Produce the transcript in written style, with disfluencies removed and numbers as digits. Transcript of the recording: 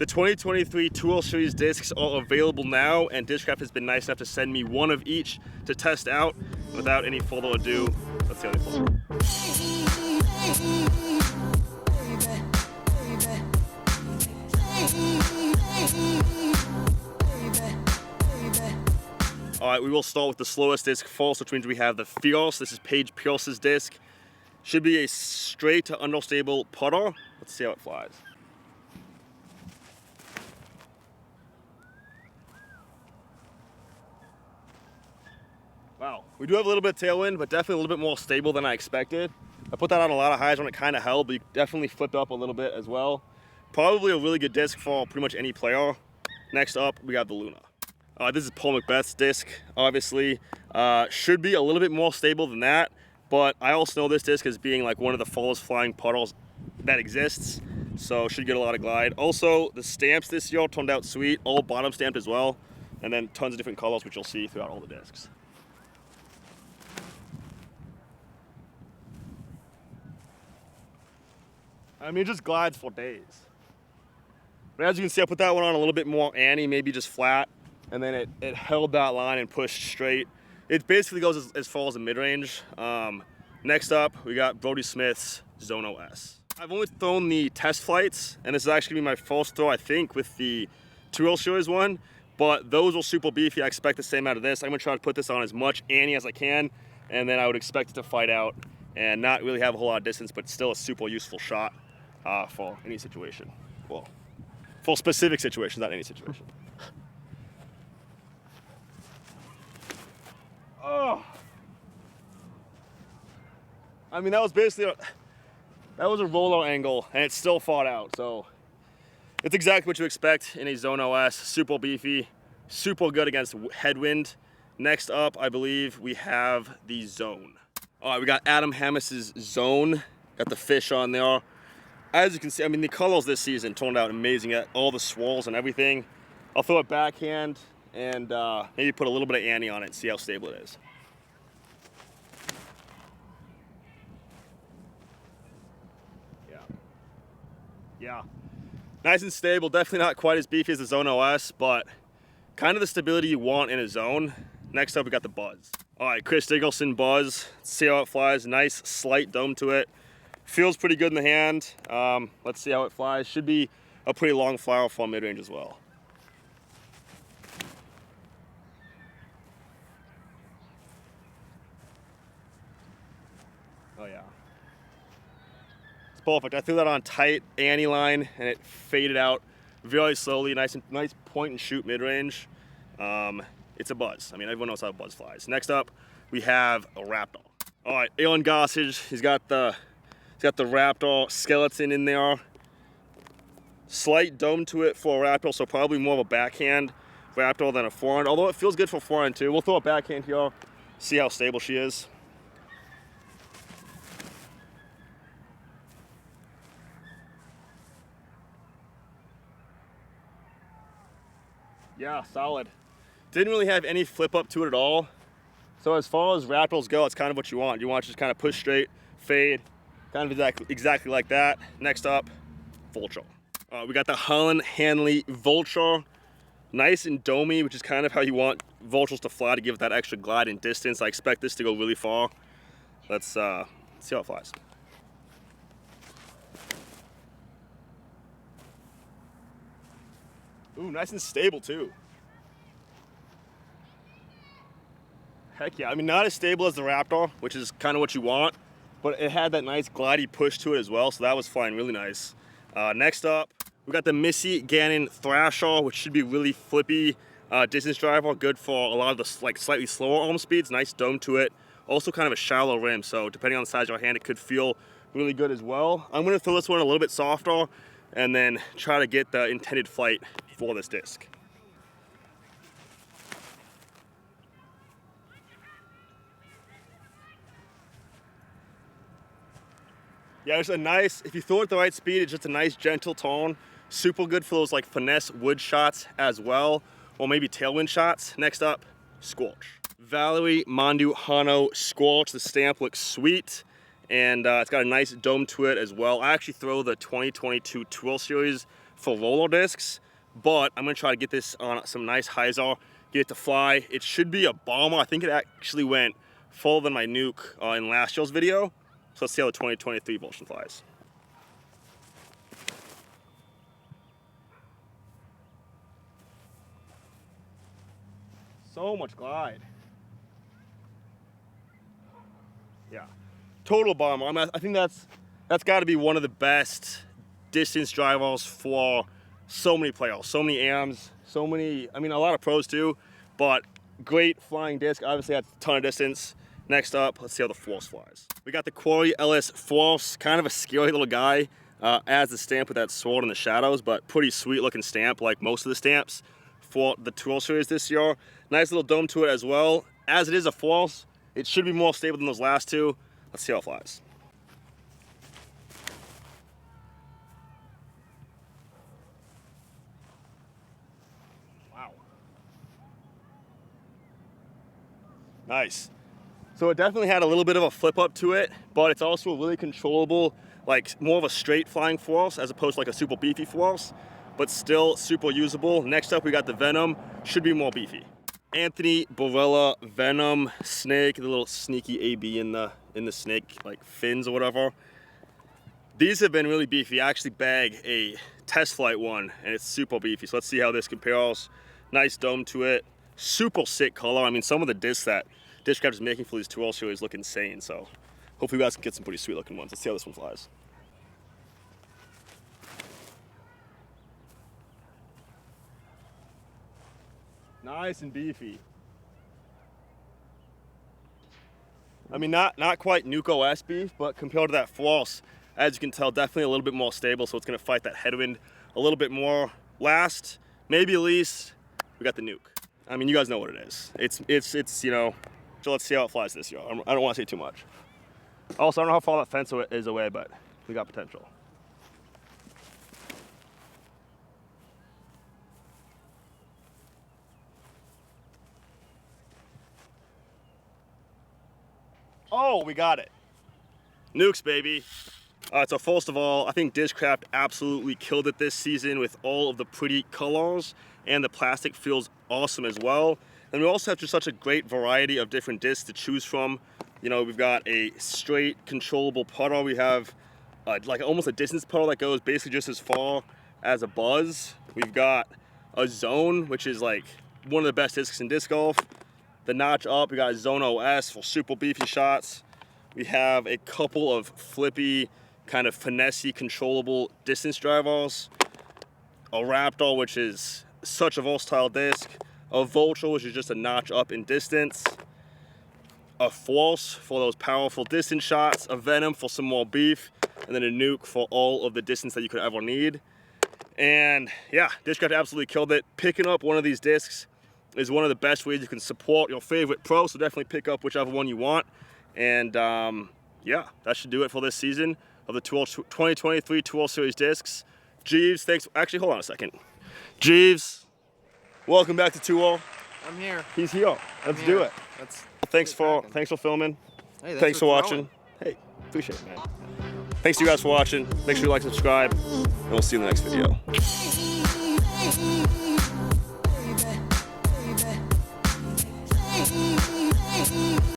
The 2023 Tool Series discs are available now, and Discraft has been nice enough to send me one of each to test out. Without any further ado, let's see how they flow. All right, we will start with the slowest disc first, which means we have the Fierce. This is Paige Pierce's disc. Should be a straight to understable putter. Let's see how it flies. Wow, we do have a little bit of tailwind, but definitely a little bit more stable than I expected. I put that on a lot of highs when it kind of held, but you definitely flipped up a little bit as well. Probably a really good disc for pretty much any player. Next up, we got the Luna. This is Paul McBeth's disc, obviously. Should be a little bit more stable than that, but I also know this disc as being like one of the fallest flying puddles that exists, so should get a lot of glide. Also, the stamps this year turned out sweet, all bottom stamped as well, and then tons of different colors, which you'll see throughout all the discs. I mean, it just glides for days. But as you can see, I put that one on a little bit more Annie, maybe just flat, and then it held that line and pushed straight. It basically goes as far as the mid-range. Next up, we got Brodie Smith's Zone OS. I've only thrown the test flights, and this is actually gonna be my first throw, I think, with the 2L Series one, but those were super beefy. I expect the same out of this. I'm gonna try to put this on as much Annie as I can, and then I would expect it to fight out and not really have a whole lot of distance, but still a super useful shot for any situation. Well, for specific situations, not any situation. Oh, I mean, that was basically that was a roller angle, and it still fought out. So it's exactly what you expect in a Zone OS. Super beefy, super good against headwind. Next up, I believe we have the Zone. All right, we got Adam Hammis's Zone. Got the fish on there. As you can see, I mean, the colors this season turned out amazing at all the swirls and everything. I'll throw it backhand and maybe put a little bit of Annie on it and see how stable it is. Yeah. Nice and stable. Definitely not quite as beefy as the Zone OS, but kind of the stability you want in a Zone. Next up, we got the Buzzz. All right, Chris Dickerson Buzzz. Let's see how it flies. Nice slight dome to it. Feels pretty good in the hand. Let's see how it flies. Should be a pretty long flyer for mid-range as well. Oh yeah. It's perfect. I threw that on tight Annie line and it faded out very slowly. Nice point and shoot mid-range. It's a Buzzz. I mean, everyone knows how a Buzzz flies. Next up, we have a Raptor. All right, Gossage. He's got the Raptor skeleton in there. Slight dome to it for a Raptor, so probably more of a backhand Raptor than a forehand, although it feels good for forehand too. We'll throw a backhand here, see how stable she is. Yeah, solid. Didn't really have any flip up to it at all. So as far as Raptors go, it's kind of what you want. You want to just kind of push straight, fade, kind of exactly like that. Next up, Vulture. We got the Holyn Handley Vulture. Nice and domey, which is kind of how you want Vultures to fly to give it that extra glide and distance. I expect this to go really far. Let's see how it flies. Ooh, nice and stable too. Heck yeah, I mean, not as stable as the Raptor, which is kind of what you want, but it had that nice glidey push to it as well, so that was flying really nice. Next up, we got the Missy Gannon Thrasher, which should be really flippy distance driver, good for a lot of the slightly slower arm speeds, nice dome to it. Also kind of a shallow rim, so depending on the size of your hand, it could feel really good as well. I'm gonna throw this one a little bit softer and then try to get the intended flight for this disc. Yeah, it's a nice, if you throw it at the right speed, it's just a nice gentle tone. Super good for those like finesse wood shots as well, or maybe tailwind shots. Next up, Scorch. Valerie Mandujano Scorch. The stamp looks sweet, and it's got a nice dome to it as well. I actually throw the 2022 Tool Series for roller discs, but I'm gonna try to get this on some nice hyzer, get it to fly. It should be a bomber. I think it actually went further than my NUKE in last year's video. So let's see how the 2023 Vulture flies. So much glide. Yeah, total bomber. I mean, I think that's got to be one of the best distance drivers for so many players, so many AMs, so many, I mean, a lot of pros too, but great flying disc. Obviously that's a ton of distance. Next up, let's see how the force flies. We got the Quarry Ellis force, kind of a scary little guy, as the stamp with that sword in the shadows, but pretty sweet looking stamp like most of the stamps for the Tour Series this year. Nice little dome to it as well. As it is a force, it should be more stable than those last two. Let's see how it flies. Wow. Nice. So it definitely had a little bit of a flip up to it, but it's also a really controllable, like more of a straight flying force as opposed to like a super beefy force, but still super usable. Next up, we got the Venom. Should be more beefy. Anthony Barela Venom snake, the little sneaky AB in the snake like fins or whatever. These have been really beefy. I actually bagged a test flight one and it's super beefy. So let's see how this compares. Nice dome to it. Super sick color. I mean, some of the discs that Discraft is making for these Tour Series look insane. So hopefully you guys can get some pretty sweet looking ones. Let's see how this one flies. Nice and beefy. I mean, not quite NUKE OS beef, but compared to that force, as you can tell, definitely a little bit more stable. So it's going to fight that headwind a little bit more. Last, maybe least, we got the NUKE. I mean, you guys know what it is. It's you know. So let's see how it flies this year. I don't want to say too much. Also, I don't know how far that fence is away, but we got potential. Oh, we got it. NUKEs, baby. So first of all, I think Discraft absolutely killed it this season with all of the pretty colors, and the plastic feels awesome as well. And we also have just such a great variety of different discs to choose from. You know, we've got a straight controllable putter. We have like almost a distance putter that goes basically just as far as a Buzzz. We've got a Zone, which is like one of the best discs in disc golf. The notch up, we got a Zone OS for super beefy shots. We have a couple of flippy, kind of finessey, controllable distance drivers. A Raptor, which is such a versatile disc. A Vulture, which is just a notch up in distance. A Force for those powerful distance shots. A Venom for some more beef. And then a NUKE for all of the distance that you could ever need. And yeah, Discraft absolutely killed it. Picking up one of these discs is one of the best ways you can support your favorite pro, so definitely pick up whichever one you want. And yeah, that should do it for this season of the 2023 Tour Series discs. Jeeves, thanks. Actually, hold on a second. Jeeves, welcome back to Tour. I'm here. He's here. Let's do it. Thanks for filming. Hey, thanks for watching. Hey, appreciate it, man. Thanks to you guys for watching. Make sure you like, subscribe, and we'll see you in the next video.